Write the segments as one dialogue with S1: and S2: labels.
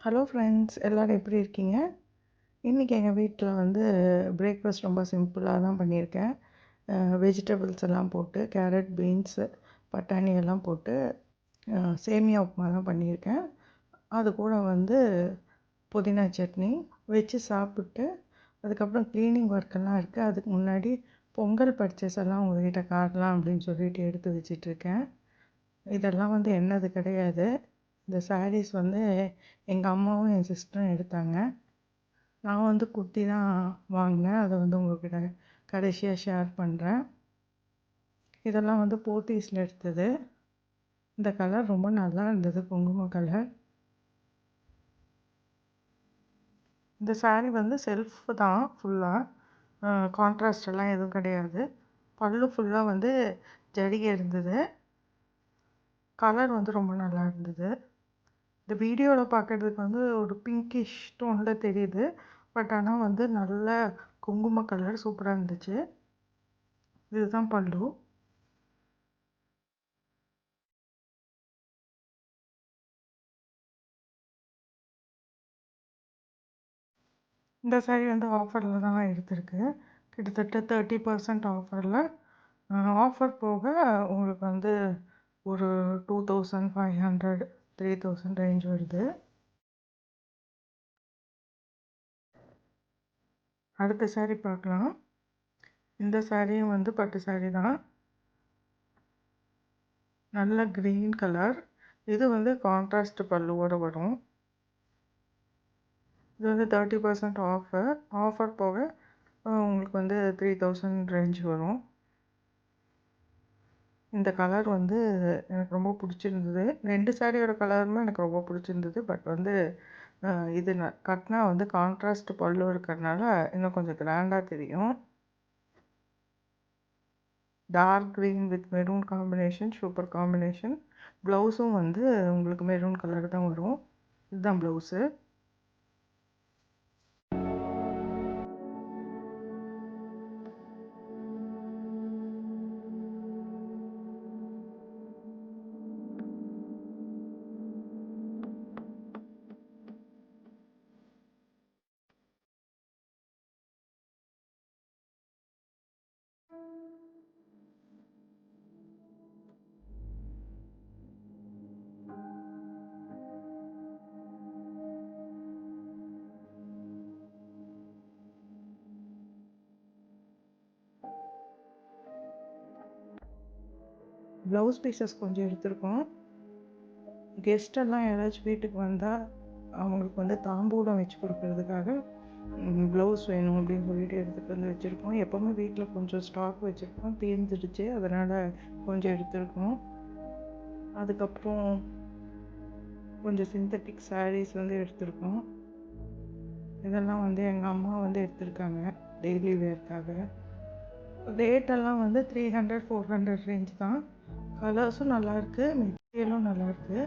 S1: Hello friends, எல்லோரும் எப்படி இருக்கீங்க? இன்றைக்கி எங்கள் வீட்டில் வந்து பிரேக்ஃபாஸ்ட் ரொம்ப சிம்பிளாக தான் பண்ணியிருக்கேன். வெஜிடபிள்ஸ் எல்லாம் போட்டு கேரட், பீன்ஸு, பட்டாணி எல்லாம் போட்டு சேமியா உப்புமா தான் பண்ணியிருக்கேன். அது கூட வந்து புதினா சட்னி வச்சு சாப்பிட்டு, அதுக்கப்புறம் க்ளீனிங் ஒர்க்கெல்லாம் இருக்குது. அதுக்கு முன்னாடி பொங்கல் பர்ச்சேஸ் எல்லாம் உங்கள்கிட்ட காட்டலாம் அப்படின்னு சொல்லிட்டு எடுத்து வச்சிட்ருக்கேன். இதெல்லாம் வந்து என்னது கிடையாது. இந்த சாரீஸ் வந்து எங்கள் அம்மாவும் என் சிஸ்டரும் எடுத்தாங்க. நான் வந்து குர்த்தி தான் வாங்கினேன். அதை வந்து உங்கள்கிட்ட கடைசியாக ஷேர் பண்ணுறேன். இதெல்லாம் வந்து போத்தீஸில் எடுத்தது. இந்த கலர் ரொம்ப நல்லா இருந்தது, குங்கும கலர். இந்த சாரீ வந்து செல்ஃப் தான் ஃபுல்லாக, கான்ட்ராஸ்ட் எல்லாம் எதுவும் கிடையாது. பல்லு ஃபுல்லாக வந்து ஜரிகை இருந்தது. கலர் வந்து ரொம்ப நல்லா இருந்தது. இந்த வீடியோவில் பார்க்குறதுக்கு வந்து ஒரு பிங்கிஷ் டோனில் தெரியுது. பட் ஆனால் வந்து நல்ல குங்கும கலர் சூப்பராக இருந்துச்சு. இதுதான் பல்லு. இந்த சாரீ வந்து ஆஃபரில் தான் எடுத்திருக்கு. கிட்டத்தட்ட 30% ஆஃபரில். ஆஃபர் போக உங்களுக்கு வந்து ஒரு 2500 3000 ரேஞ்ச் வருது. அடுத்த சாரீ பார்க்கலாம். இந்த சாரியும் வந்து பட்டு சாரீ தான். நல்ல க்ரீன் கலர். இது வந்து கான்ட்ராஸ்ட் பல்லுவோடு வரும். இது வந்து 30% ஆஃபர் போக உங்களுக்கு வந்து 3000 ரேஞ்ச் வரும். இந்த கலர் வந்து எனக்கு ரொம்ப பிடிச்சிருந்தது. 2 சாரியோட கலருமே எனக்கு ரொம்ப பிடிச்சிருந்தது. பட் வந்து இது கட்டினா வந்து கான்ட்ராஸ்ட் பல்லு இருக்கிறதுனால இன்னும் கொஞ்சம் கிராண்டாக தெரியும். Dark green with maroon combination, super combination. ப்ளவுஸும் வந்து உங்களுக்கு மெரூன் கலர் தான் வரும். இதுதான் ப்ளவுஸு. ப்ளவுஸ் பீசஸ் கொஞ்சம் எடுத்திருக்கோம். கெஸ்டெல்லாம் யாராச்சும் வீட்டுக்கு வந்தால் அவங்களுக்கு வந்து தாம்பூலம் வச்சு கொடுக்கறதுக்காக ப்ளவுஸ் வேணும் அப்படின்னு சொல்லிட்டு எடுத்துகிட்டு வந்து வச்சுருக்கோம். எப்போவுமே வீட்டில் கொஞ்சம் ஸ்டாக் வச்சுருக்கோம், தீர்ந்துடுச்சு. அதனால் கொஞ்சம் எடுத்துருக்கோம். அதுக்கப்புறம் கொஞ்சம் சிந்தட்டிக் சாரீஸ் வந்து எடுத்திருக்கோம். இதெல்லாம் வந்து எங்கள் அம்மா வந்து எடுத்திருக்காங்க டெய்லி வேர்க்காக. ரேட்டெல்லாம் வந்து 300 400 ரேஞ்ச் தான். கலர்ஸும் நல்லாயிருக்கு, மெட்டீரியலும் நல்லாயிருக்கு.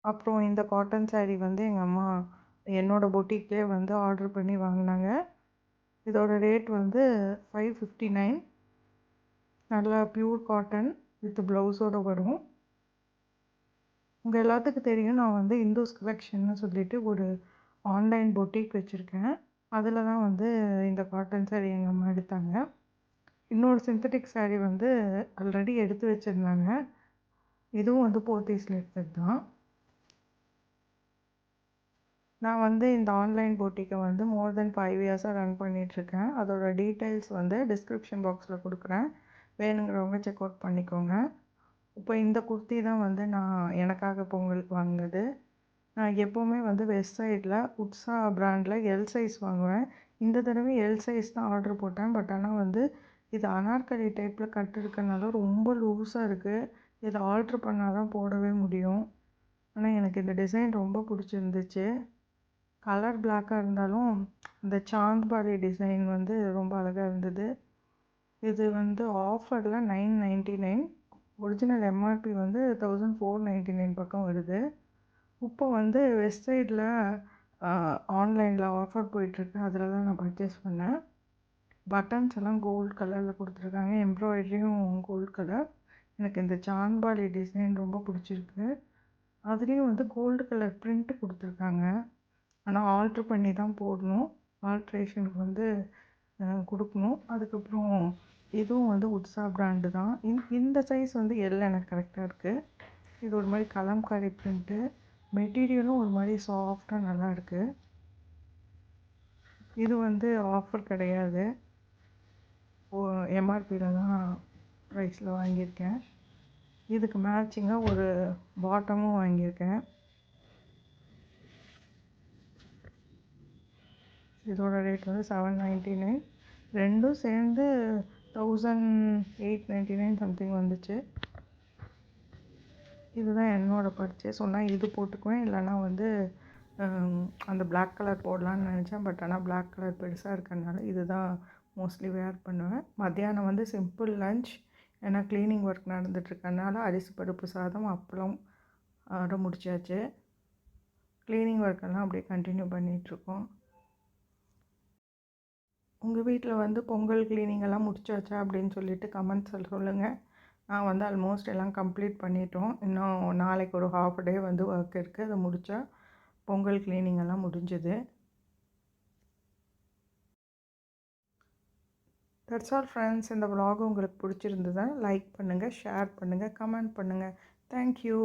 S1: அப்புறம் இந்த காட்டன் சாரீ வந்து எங்கள் அம்மா என்னோடய பொட்டிக்கே வந்து ஆர்டர் பண்ணி வாங்கினாங்க. இதோட ரேட் வந்து 559. நல்லா பியூர் காட்டன் வித் ப்ளவுஸோடு வரும். உங்கள் எல்லாத்துக்கும் தெரியும், நான் வந்து இந்துஸ் கலெக்ஷன்னு சொல்லிட்டு ஒரு ஆன்லைன் பொட்டிக் வச்சுருக்கேன். அதில் தான் வந்து இந்த காட்டன் சாரீ எங்கள் அம்மா எடுத்தாங்க. இன்னொரு சிந்தட்டிக் சாரீ வந்து ஆல்ரெடி எடுத்து வச்சுருந்தாங்க. இதுவும் வந்து போத்தீஸில் எடுத்தது தான். நான் வந்து இந்த ஆன்லைன் பொட்டிக்கை வந்து மோர் தென் 5 இயர்ஸாக ரன் பண்ணிகிட்ருக்கேன். அதோட டீட்டெயில்ஸ் வந்து டிஸ்கிரிப்ஷன் பாக்ஸில் கொடுக்குறேன். வேணுங்கிறவங்க செக் அவுட் பண்ணிக்கோங்க. இப்போ இந்த குர்த்தி தான் வந்து நான் எனக்காக பொங்கலுக்கு வாங்கினது. நான் எப்போவுமே வந்து வெஸ்ட் சைடில் உட்ஸா பிராண்டில் எல் சைஸ் வாங்குவேன். இந்த தடவை எல் சைஸ் தான் ஆர்டர் போட்டேன். பட் ஆனால் வந்து இது அனார்கலி டைப்பில் கட் இருக்கனால ரொம்ப லூஸாக இருக்குது. இதை ஆல்ட்ரு பண்ணால் தான் போடவே முடியும். ஆனால் எனக்கு இந்த டிசைன் ரொம்ப பிடிச்சிருந்துச்சு. கலர் பிளாக்காக இருந்தாலும் இந்த சாந்த்பாரி டிசைன் வந்து ரொம்ப அழகாக இருந்தது. இது வந்து ஆஃபரில் 999. ஒரிஜினல் எம்ஆர்பி வந்து 1499 பக்கம் வருது. இப்போ வந்து வெஸ்ட் சைடில் ஆன்லைனில் ஆஃபர் போயிட்டுருக்கு. அதில் தான் நான் பர்ச்சேஸ் பண்ணேன். பட்டன்ஸ் எல்லாம் கோல்டு கலரில் கொடுத்துருக்காங்க. எம்ப்ராய்டரியும் கோல்டு கலர். எனக்கு இந்த சாந்த்பாலி டிசைன் ரொம்ப பிடிச்சிருக்கு. அதுலேயும் வந்து கோல்டு கலர் பிரிண்ட்டு கொடுத்துருக்காங்க. ஆனால் ஆல்ட்ரு பண்ணி தான் போடணும். ஆல்ட்ரேஷனுக்கு வந்து கொடுக்கணும். அதுக்கப்புறம் இதுவும் வந்து உட்ஸா பிராண்டு தான். இந்த சைஸ் வந்து எல் எனக்கு கரெக்டாக இருக்குது. இது ஒரு மாதிரி கலம்காரி பிரிண்ட்டு. மெட்டீரியலும் ஒரு மாதிரி சாஃப்டாக நல்லா இருக்குது. இது வந்து ஆஃபர் கிடையாது. எம்ஆர்பியில் தான் ப்ரைஸில் வாங்கியிருக்கேன். இதுக்கு மேட்சிங்காக ஒரு பாட்டமும் வாங்கியிருக்கேன். இதோட ரேட் வந்து 799. ரெண்டும் சேர்ந்து 1899 சம்திங் வந்துச்சு. இதுதான் என்னோடய பர்ச்சேஸ். சொன்னால் இது போட்டுக்குவேன், இல்லைனா வந்து அந்த பிளாக் கலர் போடலான்னு நினச்சேன். பட் ஆனால் பிளாக் கலர் பெருசாக இருக்கிறதுனால இது தான் மோஸ்ட்லி வேர் பண்ணுவேன். மத்தியானம் வந்து சிம்பிள் லன்ச். ஏன்னா க்ளீனிங் ஒர்க் நடந்துட்டுருக்கனால அரிசி பருப்பு சாதம் அப்பளம் முடிச்சாச்சு. க்ளீனிங் ஒர்க்கெல்லாம் அப்படியே கண்டினியூ பண்ணிகிட்ருக்கோம். உங்கள் வீட்டில் வந்து பொங்கல் க்ளீனிங் எல்லாம் முடிச்சாச்சா அப்படின்னு சொல்லிட்டு கமெண்ட்ஸில் சொல்லுங்கள். நான் வந்து ஆல்மோஸ்ட் எல்லாம் கம்ப்ளீட் பண்ணிட்டோம். இன்னும் நாளைக்கு ஒரு ஹாஃப் டே வந்து ஒர்க் இருக்குது. அதை முடித்தா பொங்கல் க்ளீனிங் எல்லாம் முடிஞ்சுது. That's all friends. இந்த vlog உங்களுக்கு பிடிச்சிருந்ததா லைக் பண்ணுங்கள், ஷேர் பண்ணுங்கள், கமெண்ட் பண்ணுங்கள். தேங்க்யூ.